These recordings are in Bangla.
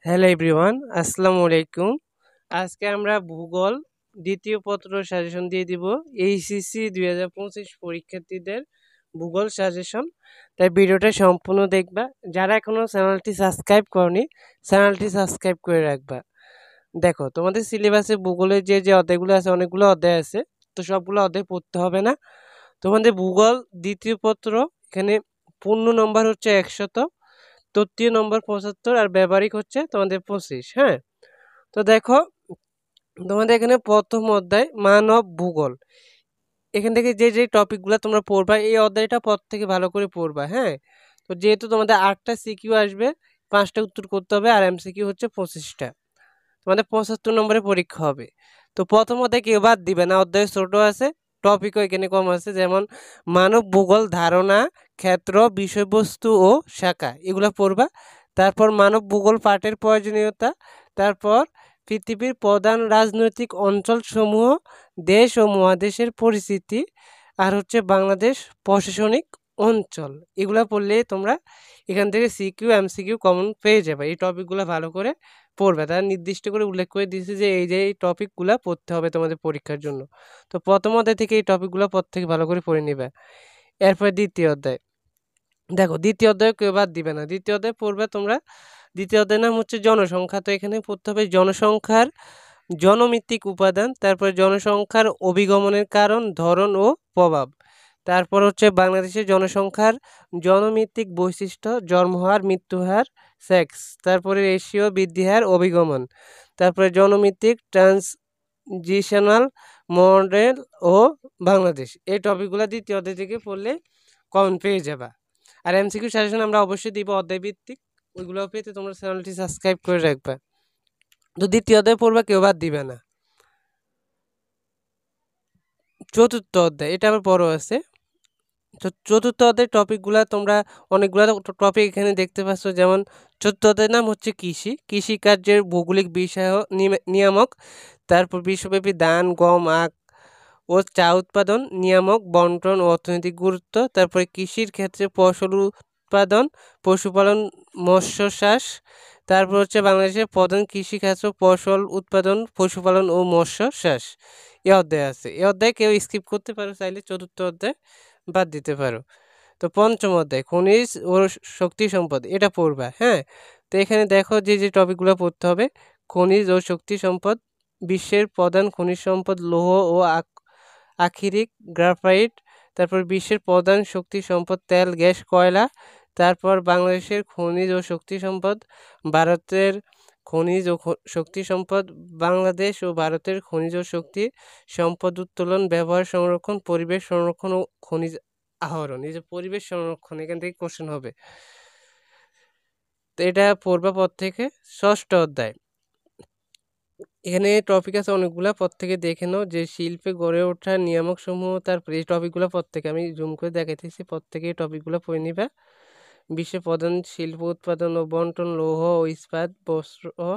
হ্যালো এভরিওয়ান, আসসালামু আলাইকুম। আজকে আমরা ভূগোল দ্বিতীয় পত্র সাজেশন দিয়ে দিব। এইচএসসি 2025 পরীক্ষার্থীদের ভূগোল সাজেশন। তাই ভিডিওটা সম্পূর্ণ দেখবা। যারা এখনো চ্যানেলটি সাবস্ক্রাইব করনি, চ্যানেলটি সাবস্ক্রাইব করে রাখবা। দেখো, তোমাদের সিলেবাসে ভূগোলের যে অধ্যায়গুলো আছে, অনেকগুলো অধ্যায় আছে। তো সবগুলো অধ্যায় পড়তে হবে না। তোমাদের ভূগোল দ্বিতীয় পত্র, এখানে পূর্ণ নম্বর হচ্ছে 100, তৃতীয় নম্বর 75 আর ব্যবহারিক হচ্ছে তোমাদের 25। হ্যাঁ, তো দেখো, তোমাদের এখানে প্রথম অধ্যায় মানব ভূগোল। এখান থেকে যে টপিকগুলো তোমরা পড়বা, এই অধ্যায়টা পর থেকে ভালো করে পড়বা। হ্যাঁ, তো যেহেতু তোমাদের 8টা সিকিউ আসবে, 5টা উত্তর করতে হবে, আর এমসিকিউ হচ্ছে 25টা। তোমাদের 75 নম্বরে পরীক্ষা হবে। তো প্রথম অধ্যায় কেউ বাদ দিবে না, অধ্যায় ছোট আছে, টপিকও এখানে কম আছে। যেমন মানব ভূগোল ধারণা, ক্ষেত্র, বিষয়বস্তু ও শাখা, এগুলো পড়বা। তারপর মানব ভূগোল পাঠের প্রয়োজনীয়তা, তারপর পৃথিবীর প্রধান রাজনৈতিক অঞ্চলসমূহ, দেশ ও মহাদেশের পরিস্থিতি, আর হচ্ছে বাংলাদেশ প্রশাসনিক অঞ্চল। এগুলা পড়লে তোমরা এখান থেকে সিকিউ এমসিকিউ কমন পেয়ে যাবে। এই টপিকগুলো ভালো করে পড়বে। তারা নির্দিষ্ট করে উল্লেখ করে দিয়েছে যে এই টপিকগুলো পড়তে হবে তোমাদের পরীক্ষার জন্য। তো প্রথম অধ্যায় থেকে এই টপিকগুলো পর থেকে ভালো করে পড়ে নিবে। এরপরে দ্বিতীয় অধ্যায়। দেখো, দ্বিতীয় অধ্যায় কেউ বাদ দিবে না, দ্বিতীয় অধ্যায় পড়বে তোমরা। দ্বিতীয় অধ্যায়ের নাম হচ্ছে জনসংখ্যা। তো এখানে পড়তে হবে জনসংখ্যার জনমিত্তিক উপাদান, তারপরে জনসংখ্যার অভিগমনের কারণ, ধরন ও প্রভাব। তারপর হচ্ছে বাংলাদেশের জনসংখ্যার জনমিত্তিক বৈশিষ্ট্য, জন্মহার, মৃত্যুহার, সেক্স। তারপরে রেশিও, বৃদ্ধিহার, অভিগমন। তারপরে জনমিত্তিক ট্রানজিশনাল মডেল ও বাংলাদেশ। এই টপিকগুলো দ্বিতীয় অধ্যায় থেকে পড়লে কমন পেয়ে যাবা। আর এমসিকিউ সাজেশন আমরা অবশ্যই দিব অধ্যায় ভিত্তিক, ওইগুলো পেতে তোমরা চ্যানেলটি সাবস্ক্রাইব করে রাখবা। তো দ্বিতীয় অধ্যায় পড়বা, কেউ বাদ দিবে না। চতুর্থ অধ্যায়, এটা আবার বড় আছে। তো চতুর্থ অধ্যায়ের টপিকগুলা তোমরা অনেকগুলো টপিক এখানে দেখতে পাচ্ছ। যেমন চতুর্থ অধ্যায়ের নাম হচ্ছে কৃষি, কৃষিকার্যের ভৌগোলিক বিষয় নিয়ামক, তারপর বিশ্বব্যাপী ধান, গম, আখ ও চা উৎপাদন, নিয়ামক, বন্টন ও অর্থনৈতিক গুরুত্ব। তারপরে কৃষির ক্ষেত্রে ফসল উৎপাদন, পশুপালন, মৎস্য চাষ। তারপর হচ্ছে বাংলাদেশের প্রধান কৃষিক্ষেত্র, ফসল উৎপাদন, পশুপালন ও মৎস্য চাষ। এ অধ্যায় আছে। এ অধ্যায় কেউ স্কিপ করতে পারো চাইলে, চতুর্থ অধ্যায় বাদ দিতে পারো। তো পঞ্চম অধ্যায় খনিজ ও শক্তি সম্পদ, এটা পড়বা। হ্যাঁ, তো এখানে দেখো যে টপিকগুলো পড়তে হবে। খনিজ ও শক্তি সম্পদ, বিশ্বের প্রধান খনিজ সম্পদ লৌহ ও আকরিক, গ্রাফাইট। তারপর বিশ্বের প্রধান শক্তি সম্পদ তেল, গ্যাস, কয়লা। তারপর বাংলাদেশের খনিজ ও শক্তি সম্পদ, ভারতের খনিজ ও শক্তি সম্পদ, বাংলাদেশ ও ভারতের খনিজ ও শক্তি সম্পদ উত্তোলন, ব্যবহার, সংরক্ষণ, পরিবেশ সংরক্ষণ ও খনিজ আহরণ। এই যে পরিবেশ সংরক্ষণ, এখান থেকে কোশ্চেন হবে। তো এটা পড়বা পর থেকে। ষষ্ঠ অধ্যায়, এখানে টপিক আছে অনেকগুলা, পর থেকে দেখে নাও। যে শিল্পে গড়ে ওঠা নিয়ামক সমূহ, তারপরে এই টপিকগুলো পর থেকে আমি জুম করে দেখাইতেছি, পর থেকে এই টপিকগুলো পড়ে নিবা। বিশ্বের প্রধান শিল্প, উৎপাদন ও বন্টন, লৌহ ও ইস্পাত, বস্ত্র ও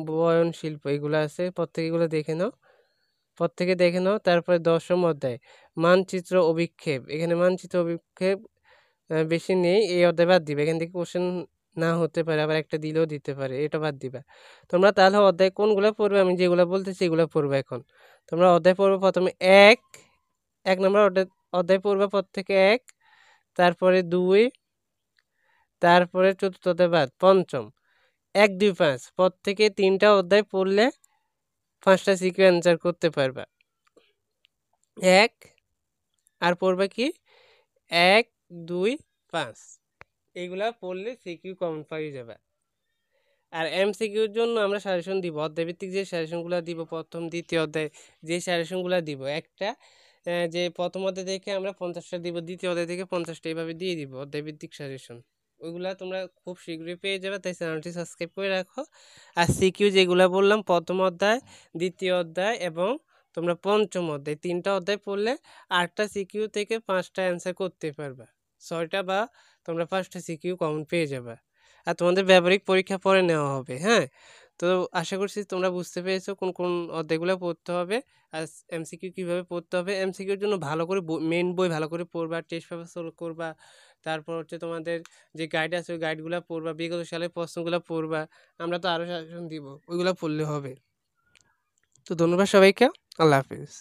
বয়ন শিল্প, এগুলো আছে, পর থেকে এগুলো দেখে নাও, পর থেকে দেখে নাও। তারপরে দশম অধ্যায় মানচিত্র অভিক্ষেপ। এখানে মানচিত্র অভিক্ষেপ বেশি নেই, এই অধ্যায় বাদ দিবে। এখান থেকে কোশ্চেন না হতে পারে, আবার একটা দিলেও দিতে পারে, এটা বাদ দিবা। তোমরা তাহলে অধ্যায় কোনগুলো পড়বে, আমি যেগুলো বলতেছি এগুলো পড়বে। এখন তোমরা অধ্যায় পড়বে প্রথমে এক, 1 নম্বর অধ্যায় পড়বে পর থেকে 1, তারপরে 2, তারপরে চতুর্থ অধ্যায় বাদ, পঞ্চম 1, 2, 5 পর থেকে 3টা অধ্যায় পড়লে 5টা সিকিউ অ্যান্সার করতে পারবা। 1 আর পড়বে কি 1, 2, 5, এইগুলা পড়লে সিকিউ কমন পাই যাবে। আর এমসিকিউর জন্য আমরা সাজেশন দিব, অধ্যায়ভিত্তিক যে সাজেশনগুলো দিব, প্রথম দ্বিতীয় অধ্যায় যে সাজেশনগুলো দিব, একটা যে প্রথম অধ্যায় থেকে আমরা 50টা দিব, দ্বিতীয় অধ্যায় থেকে 50টা, এইভাবে দিয়ে দিব অধ্যায়ভিত্তিক সাজেশন। ওইগুলা তোমরা খুব শীঘ্রই পেয়ে যাবে, তাই চ্যানেলটি সাবস্ক্রাইব করে রাখো। আর সিকিউ যেগুলো বললাম, প্রথম অধ্যায়, দ্বিতীয় অধ্যায় এবং তোমরা পঞ্চম অধ্যায়, 3টা অধ্যায় পড়লে 8টা সিকিউ থেকে 5টা অ্যান্সার করতে পারবা, 6টা বা তোমরা 5টা সিকিউ কমন পেয়ে যাবে। আর তোমাদের ব্যবহারিক পরীক্ষা পরে নেওয়া হবে। হ্যাঁ, তো আশা করছি তোমরা বুঝতে পেরেছো কোন কোন অধ্যায়গুলো পড়তে হবে আর এমসিকিউ কীভাবে পড়তে হবে। এমসিকিউর জন্য ভালো করে মেন বই ভালো করে পড়বা, টেস্ট পেপার সলভ করবা, তারপর হচ্ছে তোমাদের যে গাইড আছে ওই গাইডগুলো পড়বা, বিগত সালের প্রশ্নগুলো পড়বা। আমরা তো আরও সাজেশন দিব, ওইগুলো পড়লে হবে। তো ধন্যবাদ সবাইকে। আল্লাহ হাফিজ।